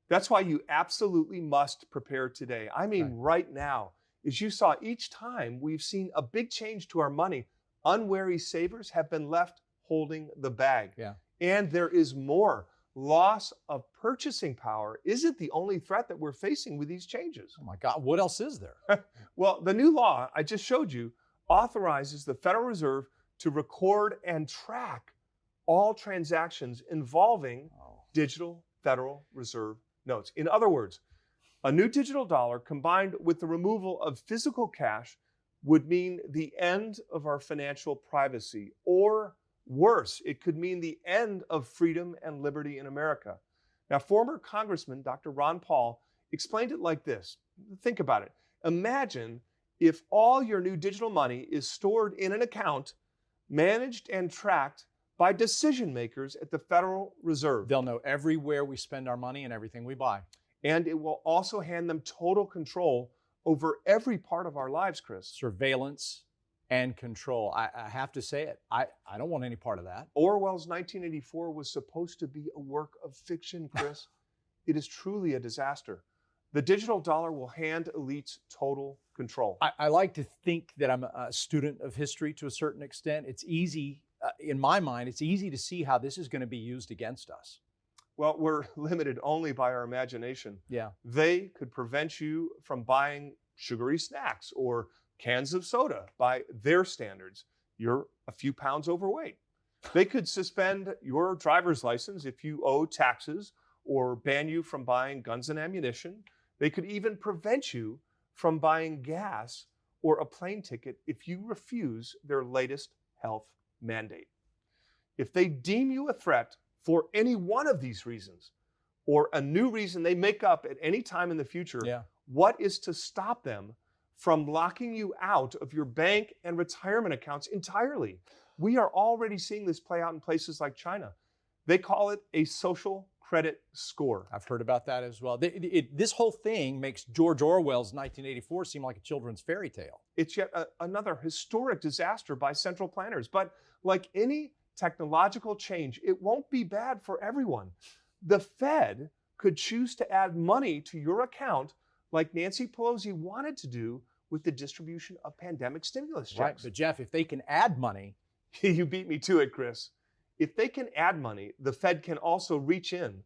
That's why you absolutely must prepare today. I mean, right now, as you saw, each time we've seen a big change to our money, unwary savers have been left holding the bag. Yeah. And there is more. Loss of purchasing power isn't the only threat that we're facing with these changes. Oh my God, what else is there? Well, the new law I just showed you authorizes the Federal Reserve to record and track all transactions involving digital Federal Reserve notes. In other words, a new digital dollar combined with the removal of physical cash would mean the end of our financial privacy, or worse, it could mean the end of freedom and liberty in America. Now, former Congressman Dr. Ron Paul explained it like this. Think about it. Imagine if all your new digital money is stored in an account, managed and tracked by decision makers at the Federal Reserve. They'll know everywhere we spend our money and everything we buy. And it will also hand them total control over every part of our lives, Chris. Surveillance, and control. I have to say it. I don't want any part of that. Orwell's 1984 was supposed to be a work of fiction, Chris. It is truly a disaster. The digital dollar will hand elites total control. I like to think that I'm a student of history to a certain extent. It's easy, in my mind, it's easy to see how this is going to be used against us. Well, we're limited only by our imagination. Yeah. They could prevent you from buying sugary snacks or cans of soda by their standards. You're a few pounds overweight. They could suspend your driver's license if you owe taxes or ban you from buying guns and ammunition. They could even prevent you from buying gas or a plane ticket if you refuse their latest health mandate. If they deem you a threat for any one of these reasons, or a new reason they make up at any time in the future, what is to stop them from locking you out of your bank and retirement accounts entirely? We are already seeing this play out in places like China. They call it a social credit score. I've heard about that as well. This whole thing makes George Orwell's 1984 seem like a children's fairy tale. It's yet another historic disaster by central planners. But like any technological change, it won't be bad for everyone. The Fed could choose to add money to your account like Nancy Pelosi wanted to do with the distribution of pandemic stimulus checks. Right, but Jeff, if they can add money... You beat me to it, Chris. If they can add money, the Fed can also reach in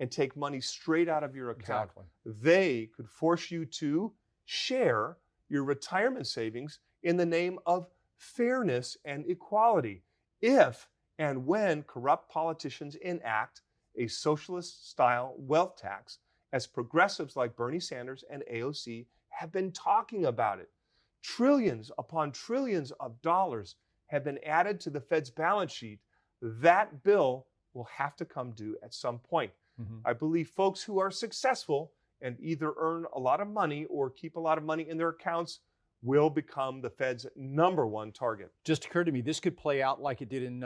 and take money straight out of your account. Exactly. They could force you to share your retirement savings in the name of fairness and equality if and when corrupt politicians enact a socialist-style wealth tax, as progressives like Bernie Sanders and AOC have been talking about it. Trillions upon trillions of dollars have been added to the Fed's balance sheet. That bill will have to come due at some point. I believe folks who are successful and either earn a lot of money or keep a lot of money in their accounts will become the Fed's #1 target. Just occurred to me, this could play out like it did in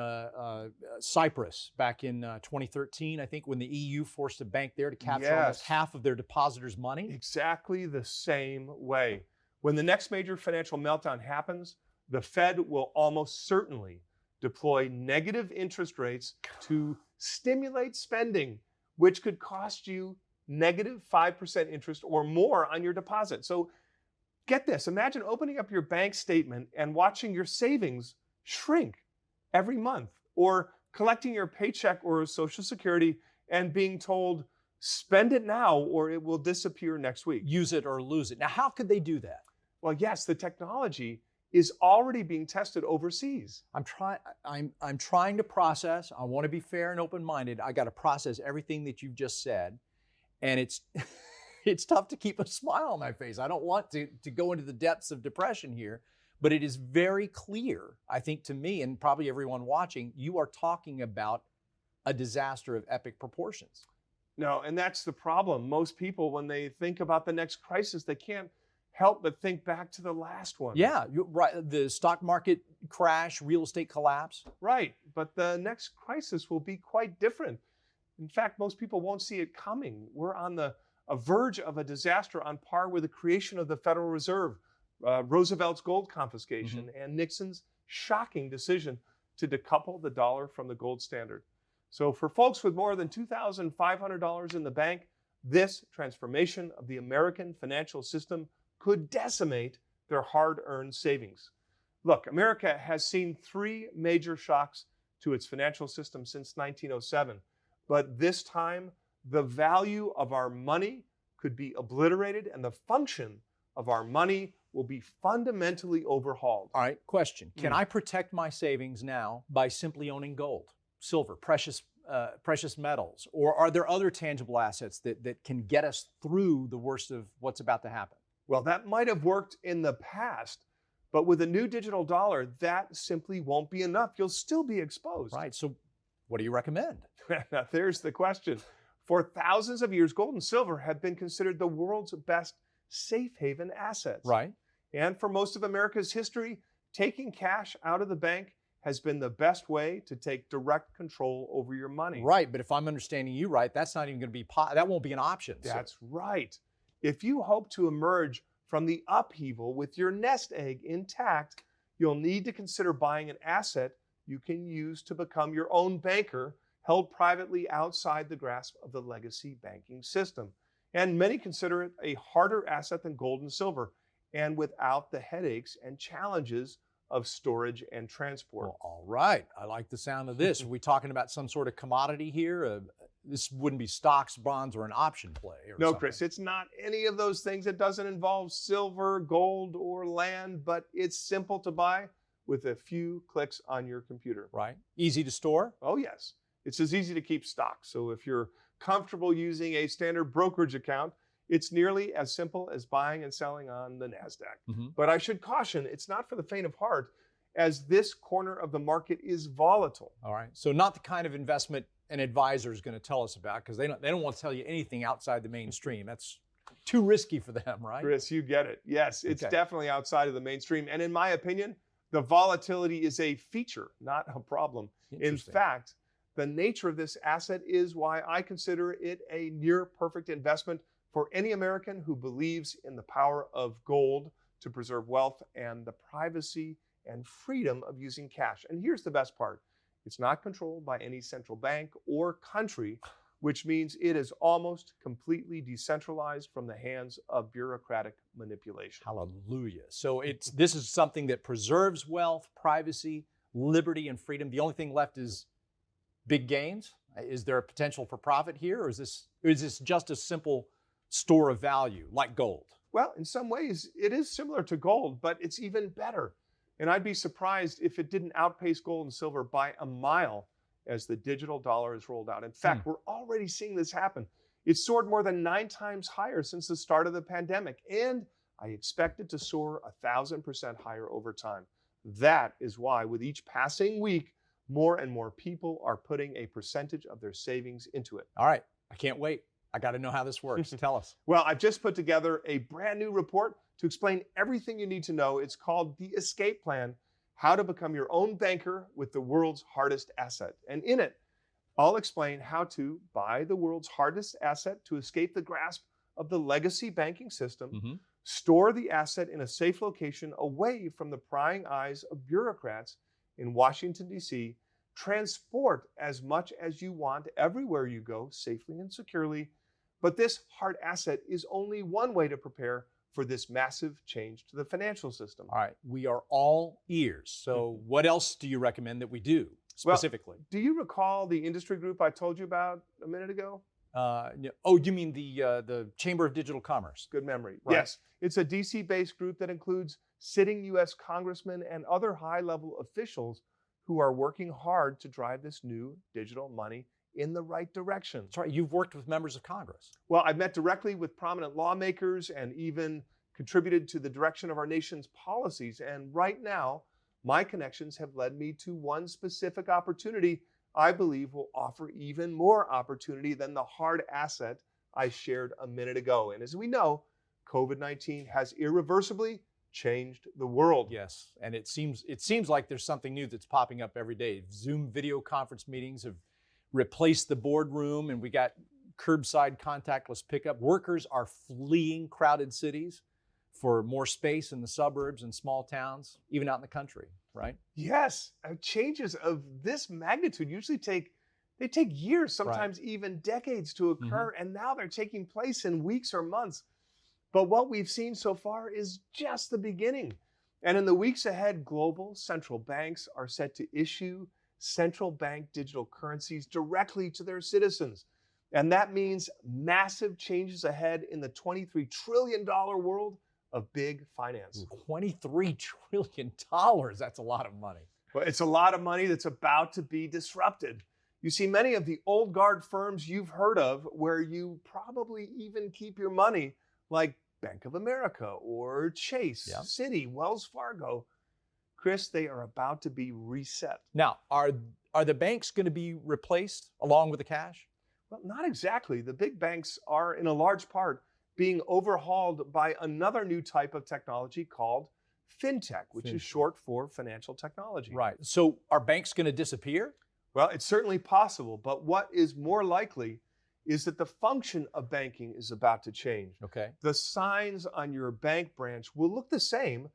Cyprus back in 2013, I think, when the EU forced a bank there to capture almost half of their depositors' money. Exactly the same way. When the next major financial meltdown happens, the Fed will almost certainly deploy negative interest rates to stimulate spending, which could cost you -5% interest or more on your deposit. So get this, imagine opening up your bank statement and watching your savings shrink every month, or collecting your paycheck or Social Security and being told, spend it now or it will disappear next week. Use it or lose it. Now, how could they do that? Well, yes, the technology is already being tested overseas. I'm trying to process. I want to be fair and open-minded. I got to process everything that you've just said, and it's it's tough to keep a smile on my face. I don't want to go into the depths of depression here, but it is very clear, I think, to me and probably everyone watching, you are talking about a disaster of epic proportions. No, and that's the problem. Most people, when they think about the next crisis, they can't help but think back to the last one. Yeah, right. The stock market crash, real estate collapse. Right, but the next crisis will be quite different. In fact, most people won't see it coming. We're on a verge of a disaster on par with the creation of the Federal Reserve, Roosevelt's gold confiscation, and Nixon's shocking decision to decouple the dollar from the gold standard. So for folks with more than $2,500 in the bank, this transformation of the American financial system could decimate their hard-earned savings. Look, America has seen 3 major shocks to its financial system since 1907, but this time the value of our money could be obliterated and the function of our money will be fundamentally overhauled. All right, question. Can I protect my savings now by simply owning gold, silver, precious metals, or are there other tangible assets that can get us through the worst of what's about to happen? Well, that might have worked in the past, but with a new digital dollar, that simply won't be enough. You'll still be exposed. Right, so what do you recommend? Now, there's the question. For thousands of years, gold and silver have been considered the world's best safe haven assets. Right. And for most of America's history, taking cash out of the bank has been the best way to take direct control over your money. Right, but if I'm understanding you right, that's not even going to be, that won't be an option. That's right. If you hope to emerge from the upheaval with your nest egg intact, you'll need to consider buying an asset you can use to become your own banker, held privately outside the grasp of the legacy banking system. And many consider it a harder asset than gold and silver, and without the headaches and challenges of storage and transport. Well, all right. I like the sound of this. Are we talking about some sort of commodity here? This wouldn't be stocks, bonds, or an option play or No, something. Chris, it's not any of those things. It doesn't involve silver, gold, or land, but it's simple to buy with a few clicks on your computer. Right. Easy to store? Oh, yes. It's as easy to keep stock. So if you're comfortable using a standard brokerage account, it's nearly as simple as buying and selling on the NASDAQ. Mm-hmm. But I should caution, it's not for the faint of heart, as this corner of the market is volatile. All right. So not the kind of investment an advisor is going to tell us about, because they don't want to tell you anything outside the mainstream. That's too risky for them, right? Chris, you get it. Yes, it's Okay. definitely outside of the mainstream. And in my opinion, the volatility is a feature, not a problem. In Interesting. fact, the nature of this asset is why I consider it a near perfect investment for any American who believes in the power of gold to preserve wealth and the privacy and freedom of using cash. And here's the best part. It's not controlled by any central bank or country, which means it is almost completely decentralized from the hands of bureaucratic manipulation. Hallelujah. So this is something that preserves wealth, privacy, liberty, and freedom. The only thing left is big gains. Is there a potential for profit here, or is this just a simple store of value like gold? Well, in some ways, it is similar to gold, but it's even better. And I'd be surprised if it didn't outpace gold and silver by a mile as the digital dollar is rolled out. In fact, we're already seeing this happen. It's soared more than 9 times higher since the start of the pandemic, and I expect it to soar 1,000% higher over time. That is why, with each passing week, more and more people are putting a percentage of their savings into it. All right. I can't wait. I got to know how this works. Tell us. Well, I've just put together a brand new report to explain everything you need to know. It's called The Escape Plan: How to Become Your Own Banker with the World's Hardest Asset. And in it, I'll explain how to buy the world's hardest asset to escape the grasp of the legacy banking system, store the asset in a safe location away from the prying eyes of bureaucrats in Washington, D.C., transport as much as you want everywhere you go safely and securely. But this hard asset is only one way to prepare for this massive change to the financial system. All right. We are all ears. So what else do you recommend that we do specifically? Well, do you recall the industry group I told you about a minute ago? You mean the Chamber of Digital Commerce? Good memory. Right. Yes. It's a DC-based group that includes sitting U.S. congressmen and other high-level officials who are working hard to drive this new digital money in the right direction. That's right. You've worked with members of Congress. Well, I've met directly with prominent lawmakers and even contributed to the direction of our nation's policies. And right now, my connections have led me to one specific opportunity I believe will offer even more opportunity than the hard asset I shared a minute ago. And as we know, COVID-19 has irreversibly changed the world. Yes, and it seems like there's something new that's popping up every day. Zoom video conference meetings have replaced the boardroom, and we got curbside contactless pickup. Workers are fleeing crowded cities for more space in the suburbs and small towns, even out in the country, right? Yes, changes of this magnitude usually take years, sometimes even decades to occur, and now they're taking place in weeks or months. But what we've seen so far is just the beginning. And in the weeks ahead, global central banks are set to issue central bank digital currencies directly to their citizens. And that means massive changes ahead in the $23 trillion world of big finance. $23 trillion. That's a lot of money. Well, it's a lot of money that's about to be disrupted. You see, many of the old guard firms you've heard of, where you probably even keep your money, like Bank of America or Chase, Citi, Wells Fargo, Chris, they are about to be reset. Now, are the banks going to be replaced along with the cash? Well, not exactly. The big banks are, in a large part, being overhauled by another new type of technology called fintech, which is short for financial technology. Right. So are banks going to disappear? Well, it's certainly possible, but what is more likely is that the function of banking is about to change. Okay. The signs on your bank branch will look the same,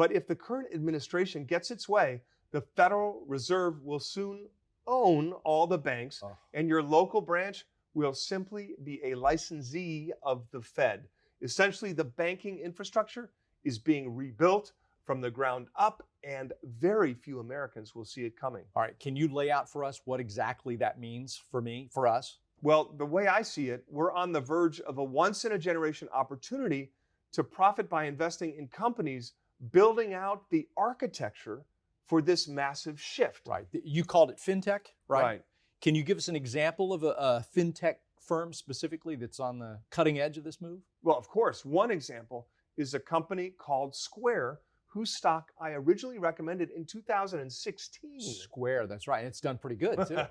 But if the current administration gets its way, the Federal Reserve will soon own all the banks, and your local branch will simply be a licensee of the Fed. Essentially, the banking infrastructure is being rebuilt from the ground up, and very few Americans will see it coming. All right, can you lay out for us what exactly that means for us? Well, the way I see it, we're on the verge of a once-in-a-generation opportunity to profit by investing in companies building out the architecture for this massive shift. Right. You called it fintech, right? Right. Can you give us an example of a fintech firm specifically that's on the cutting edge of this move? Well, of course, one example is a company called Square, whose stock I originally recommended in 2016. Square, that's right. It's done pretty good, too.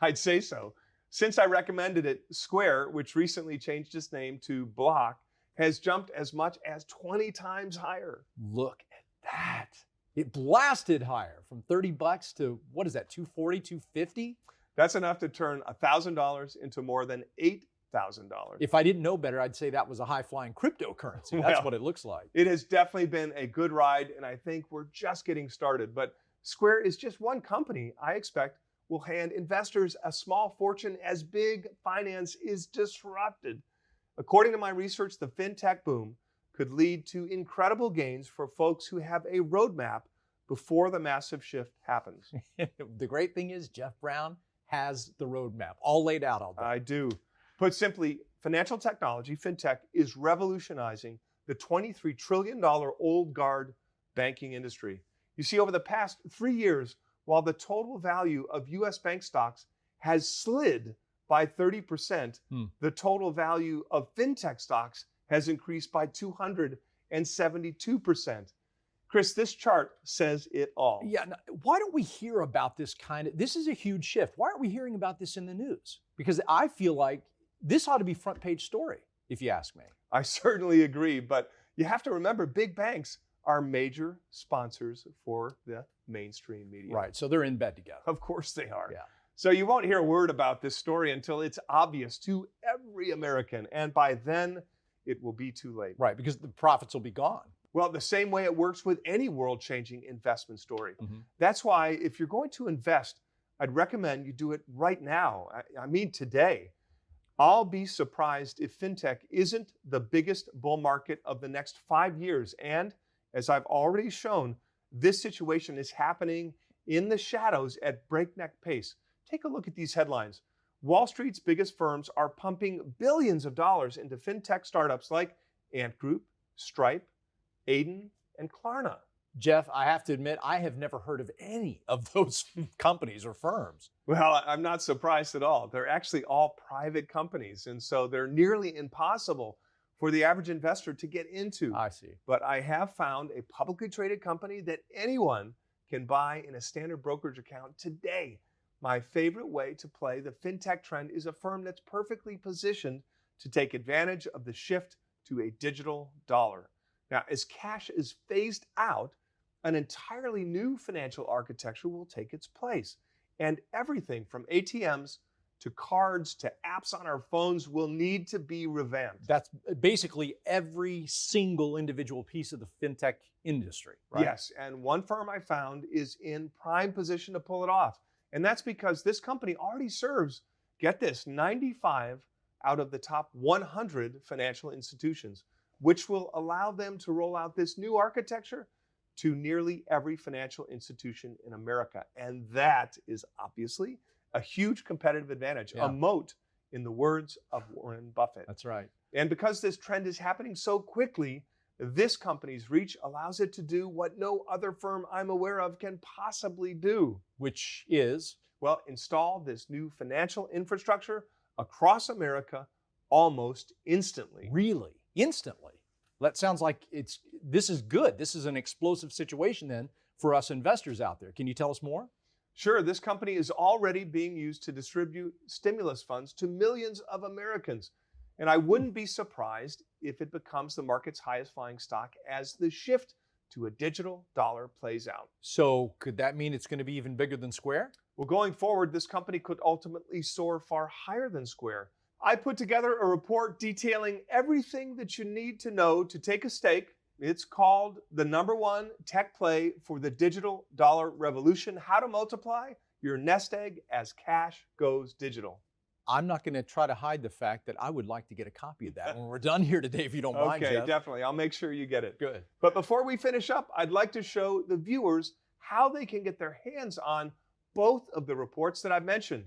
I'd say so. Since I recommended it, Square, which recently changed its name to Block, has jumped as much as 20 times higher. Look at that. It blasted higher from $30 to, what is that, $240, $250? That's enough to turn $1,000 into more than $8,000. If I didn't know better, I'd say that was a high-flying cryptocurrency. That's what it looks like. It has definitely been a good ride, and I think we're just getting started. But Square is just one company I expect will hand investors a small fortune as big finance is disrupted. According to my research, the fintech boom could lead to incredible gains for folks who have a roadmap before the massive shift happens. The great thing is Jeff Brown has the roadmap all laid out all day. I do. Put simply, financial technology, fintech, is revolutionizing the $23 trillion old guard banking industry. You see, over the past 3 years, while the total value of U.S. bank stocks has slid by 30%, the total value of fintech stocks has increased by 272%. Chris, this chart says it all. Yeah, why don't we hear about this this is a huge shift. Why aren't we hearing about this in the news? Because I feel like this ought to be front page story, if you ask me. I certainly agree, but you have to remember big banks are major sponsors for the mainstream media. Right, so they're in bed together. Of course they are. Yeah. So you won't hear a word about this story until it's obvious to every American, and by then it will be too late. Right, because the profits will be gone. Well, the same way it works with any world-changing investment story. That's why if you're going to invest, I'd recommend you do it right now. I mean today. I'll be surprised if fintech isn't the biggest bull market of the next 5 years. And as I've already shown, this situation is happening in the shadows at breakneck pace. Take a look at these headlines. Wall Street's biggest firms are pumping billions of dollars into fintech startups like Ant Group, Stripe, Aiden, and Klarna. Jeff, I have to admit, I have never heard of any of those companies or firms. Well, I'm not surprised at all. They're actually all private companies, and so they're nearly impossible for the average investor to get into. I see. But I have found a publicly traded company that anyone can buy in a standard brokerage account today. My favorite way to play the fintech trend is a firm that's perfectly positioned to take advantage of the shift to a digital dollar. Now, as cash is phased out, an entirely new financial architecture will take its place. And everything from ATMs to cards to apps on our phones will need to be revamped. That's basically every single individual piece of the fintech industry, right? Yes, and one firm I found is in prime position to pull it off. And that's because this company already serves, get this, 95 out of the top 100 financial institutions, which will allow them to roll out this new architecture to nearly every financial institution in America. And that is obviously a huge competitive advantage, a moat, in the words of Warren Buffett. That's right. And because this trend is happening so quickly, this company's reach allows it to do what no other firm I'm aware of can possibly do. Which is? Well, install this new financial infrastructure across America almost instantly. Really? Instantly? That sounds like this is good. This is an explosive situation then for us investors out there. Can you tell us more? Sure, this company is already being used to distribute stimulus funds to millions of Americans. And I wouldn't be surprised if it becomes the market's highest flying stock as the shift to a digital dollar plays out. So could that mean it's going to be even bigger than Square? Well, going forward, this company could ultimately soar far higher than Square. I put together a report detailing everything that you need to know to take a stake It's called the #1 tech play for the digital dollar revolution: how to multiply your nest egg as cash goes digital. I'm not going to try to hide the fact that I would like to get a copy of that when we're done here today, if you don't mind, Okay, Jeff. definitely. I'll make sure you get it. Good. But before we finish up, I'd like to show the viewers how they can get their hands on both of the reports that I've mentioned.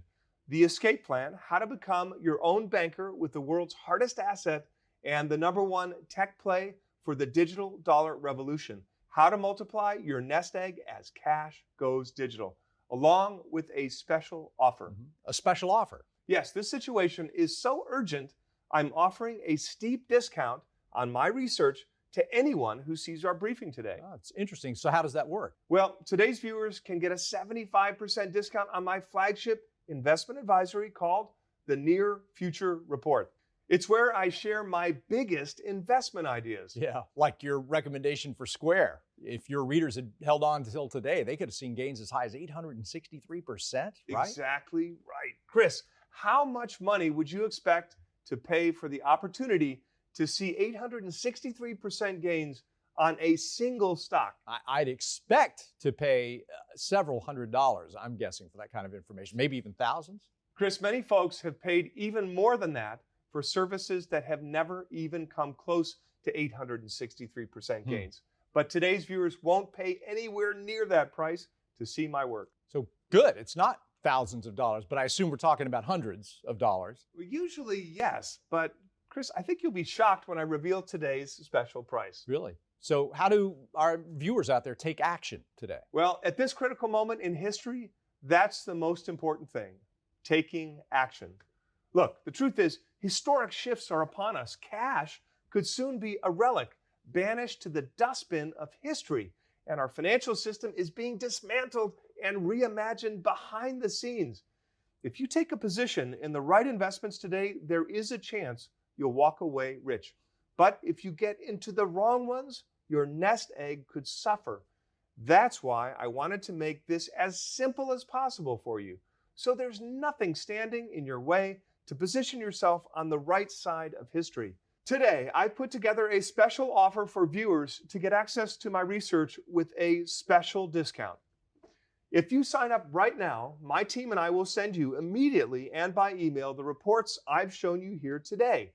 The Escape Plan: how to become your own banker with the world's hardest asset, and the #1 tech play for the digital dollar revolution: how to multiply your nest egg as cash goes digital, along with a special offer. A special offer. Yes, this situation is so urgent, I'm offering a steep discount on my research to anyone who sees our briefing today. Oh, it's interesting. So how does that work? Well, today's viewers can get a 75% discount on my flagship investment advisory called the Near Future Report. It's where I share my biggest investment ideas. Yeah, like your recommendation for Square. If your readers had held on until today, they could have seen gains as high as 863%, right? Exactly right. Chris, how much money would you expect to pay for the opportunity to see 863% gains on a single stock? I'd expect to pay several $100s, I'm guessing, for that kind of information, maybe even thousands. Chris, many folks have paid even more than that for services that have never even come close to 863% gains. But today's viewers won't pay anywhere near that price to see my work. So good. It's not thousands of dollars, but I assume we're talking about hundreds of dollars. Well, usually, yes. But Chris, I think you'll be shocked when I reveal today's special price. Really? So how do our viewers out there take action today? Well, at this critical moment in history, that's the most important thing: taking action. Look, the truth is, historic shifts are upon us. Cash could soon be a relic, banished to the dustbin of history, and our financial system is being dismantled and reimagined behind the scenes. If you take a position in the right investments today, there is a chance you'll walk away rich. But if you get into the wrong ones, your nest egg could suffer. That's why I wanted to make this as simple as possible for you, so there's nothing standing in your way to position yourself on the right side of history. Today, I put together a special offer for viewers to get access to my research with a special discount. If you sign up right now, my team and I will send you immediately and by email the reports I've shown you here today.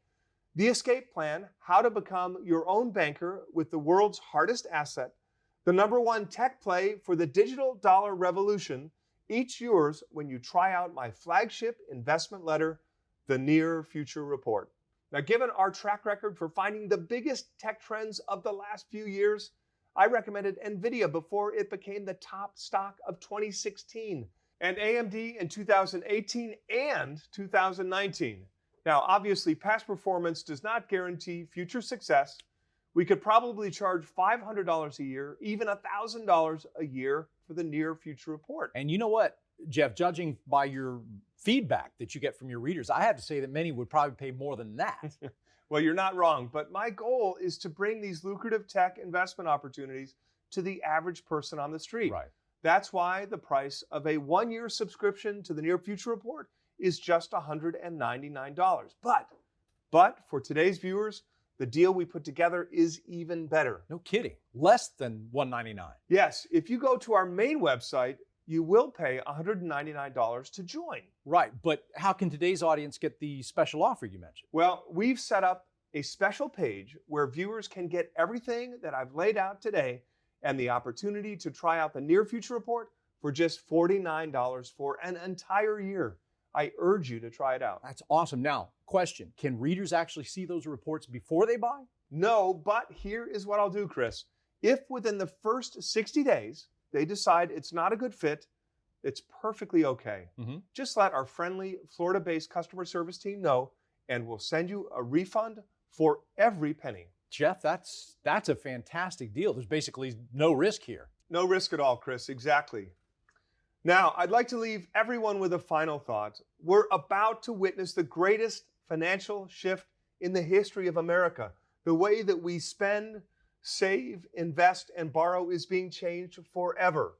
The Escape Plan: how to become your own banker with the world's hardest asset, the #1 tech play for the digital dollar revolution, each yours when you try out my flagship investment letter, the Near Future Report. Now, given our track record for finding the biggest tech trends of the last few years, I recommended NVIDIA before it became the top stock of 2016, and AMD in 2018 and 2019. Now, obviously, past performance does not guarantee future success. We could probably charge $500 a year, even $1,000 a year for the Near Future Report. And you know what, Jeff, judging by your feedback that you get from your readers, I have to say that many would probably pay more than that. Well, you're not wrong, but my goal is to bring these lucrative tech investment opportunities to the average person on the street. Right. That's why the price of a 1-year subscription to the Near Future Report is just $199. But for today's viewers, the deal we put together is even better. No kidding. Less than $199. Yes, if you go to our main website, you will pay $199 to join. Right, but how can today's audience get the special offer you mentioned? Well, we've set up a special page where viewers can get everything that I've laid out today and the opportunity to try out the Near Future Report for just $49 for an entire year. I urge you to try it out. That's awesome. Now, question, can readers actually see those reports before they buy? No, but here is what I'll do, Chris. If within the first 60 days, they decide it's not a good fit, it's perfectly okay. Just let our friendly Florida-based customer service team know, and we'll send you a refund for every penny. Jeff, that's a fantastic deal. There's basically no risk here. No risk at all, Chris. Exactly. Now, I'd like to leave everyone with a final thought. We're about to witness the greatest financial shift in the history of America. The way that we spend, save, invest, and borrow is being changed forever.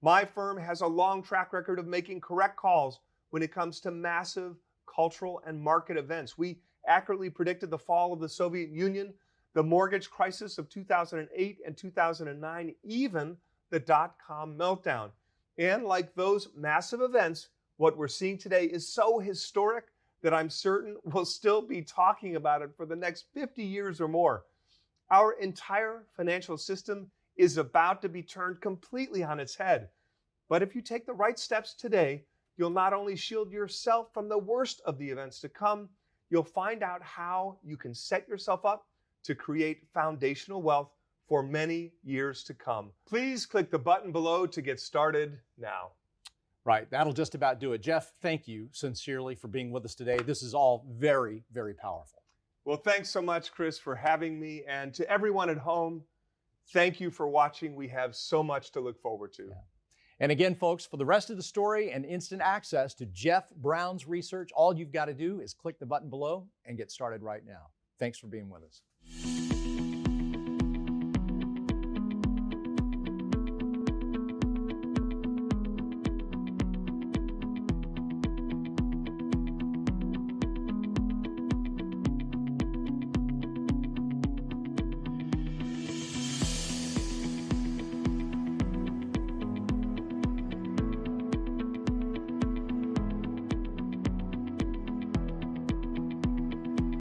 My firm has a long track record of making correct calls when it comes to massive cultural and market events. We accurately predicted the fall of the Soviet Union, the mortgage crisis of 2008 and 2009, even the dot-com meltdown. And like those massive events, what we're seeing today is so historic that I'm certain we'll still be talking about it for the next 50 years or more. Our entire financial system is about to be turned completely on its head. But if you take the right steps today, you'll not only shield yourself from the worst of the events to come, you'll find out how you can set yourself up to create foundational wealth for many years to come. Please click the button below to get started now. Right, that'll just about do it. Jeff, thank you sincerely for being with us today. This is all very, very powerful. Well, thanks so much, Chris, for having me. And to everyone at home, thank you for watching. We have so much to look forward to. Yeah. And again, folks, for the rest of the story and instant access to Jeff Brown's research, all you've got to do is click the button below and get started right now. Thanks for being with us.